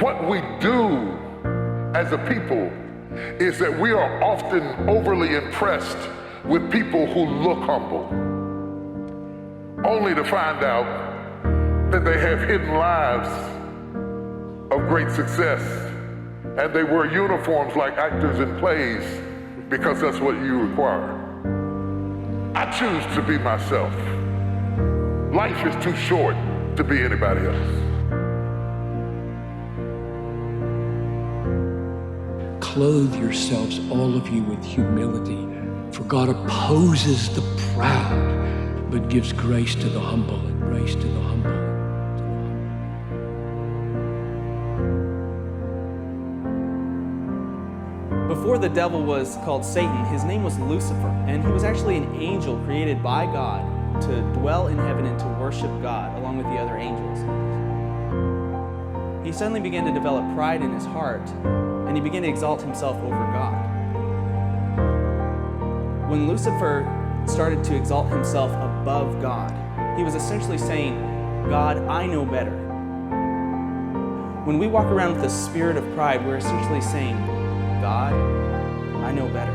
what we do as a people is that we are often overly impressed with people who look humble, only to find out that they have hidden lives of great success, and they wear uniforms like actors in plays because that's what you require. I choose to be myself. Life is too short to be anybody else. Clothe yourselves, all of you, with humility, for God opposes the proud, but gives grace to the humble, and grace to the humble. Before the devil was called Satan, his name was Lucifer, and he was actually an angel created by God to dwell in heaven and to worship God along with the other angels. He suddenly began to develop pride in his heart, and he began to exalt himself over God. When Lucifer started to exalt himself above God, he was essentially saying, God, I know better. When we walk around with a spirit of pride, we're essentially saying, God, I know better.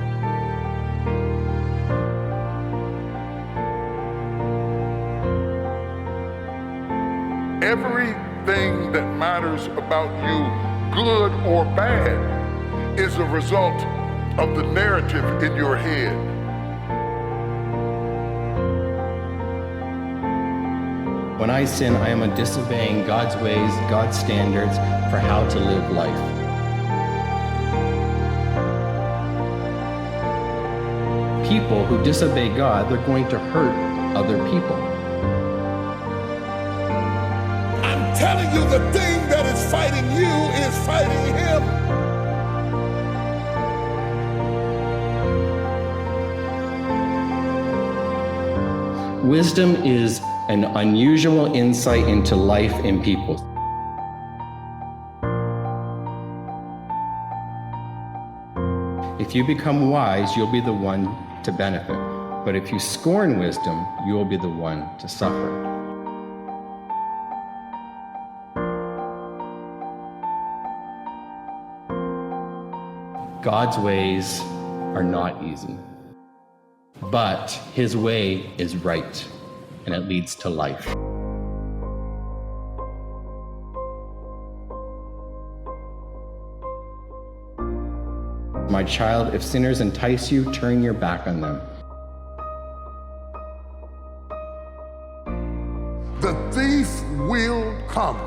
Everything that matters about you, good or bad, is a result of the narrative in your head. When I sin, I am disobeying God's ways, God's standards for how to live life. People who disobey God, they're going to hurt other people. I'm telling you, the thing that is fighting you is fighting him. Wisdom is an unusual insight into life in people. If you become wise, you'll be the one to benefit. But if you scorn wisdom, you will be the one to suffer. God's ways are not easy, but his way is right, and it leads to life. My child, if sinners entice you, turn your back on them. The thief will come.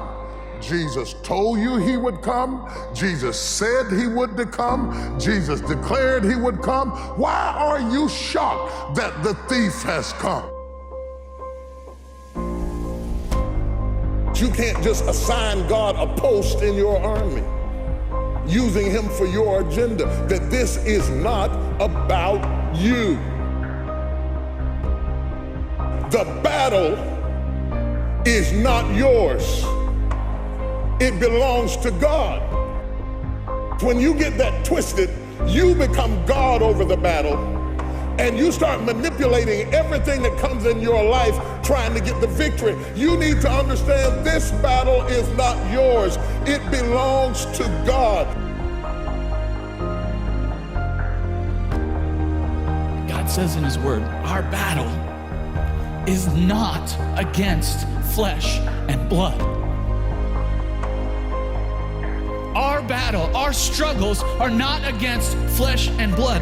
Jesus told you he would come. Jesus said he would come. Jesus declared he would come. Why are you shocked that the thief has come? You can't just assign God a post in your army, using him for your agenda, that this is not about you. The battle is not yours. It belongs to God. When you get that twisted, you become God over the battle, and you start manipulating everything that comes in your life, trying to get the victory. You need to understand this battle is not yours. It belongs to God. God says in his word, our battle is not against flesh and blood. Our battle, our struggles are not against flesh and blood.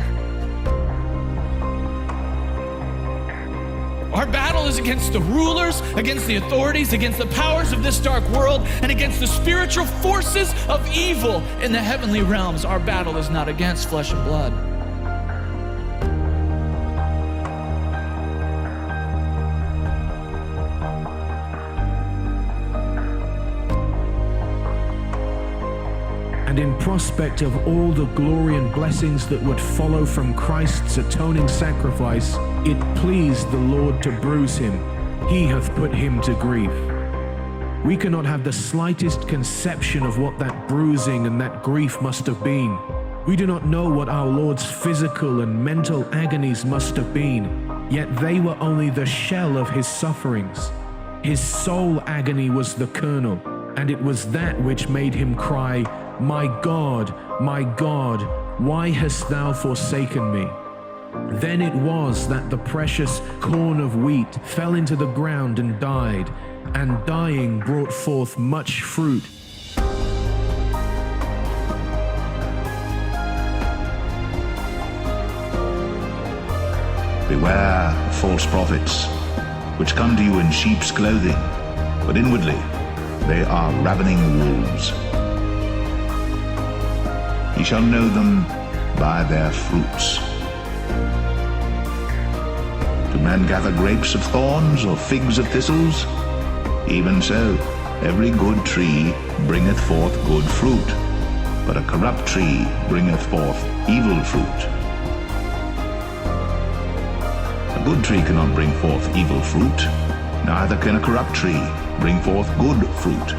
Our battle is against the rulers, against the authorities, against the powers of this dark world, and against the spiritual forces of evil in the heavenly realms. Our battle is not against flesh and blood. And in prospect of all the glory and blessings that would follow from Christ's atoning sacrifice, it pleased the Lord to bruise him. He hath put him to grief. We cannot have the slightest conception of what that bruising and that grief must have been. We do not know what our Lord's physical and mental agonies must have been, yet they were only the shell of his sufferings. His soul agony was the kernel. And it was that which made him cry, my God, why hast thou forsaken me? Then it was that the precious corn of wheat fell into the ground and died, and dying brought forth much fruit. Beware of false prophets, which come to you in sheep's clothing, but inwardly they are ravening wolves. Ye shall know them by their fruits. Do men gather grapes of thorns, or figs of thistles? Even so, every good tree bringeth forth good fruit, but a corrupt tree bringeth forth evil fruit. A good tree cannot bring forth evil fruit, neither can a corrupt tree bring forth good fruit.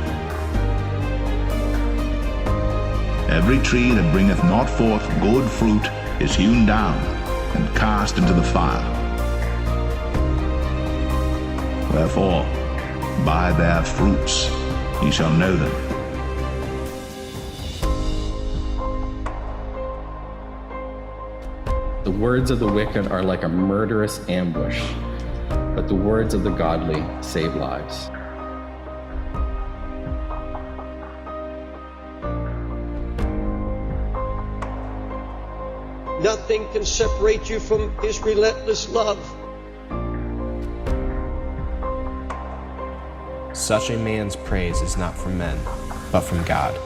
Every tree that bringeth not forth good fruit is hewn down and cast into the fire. Wherefore, by their fruits ye shall know them. The words of the wicked are like a murderous ambush, but the words of the godly save lives. Nothing can separate you from his relentless love. Such a man's praise is not from men, but from God.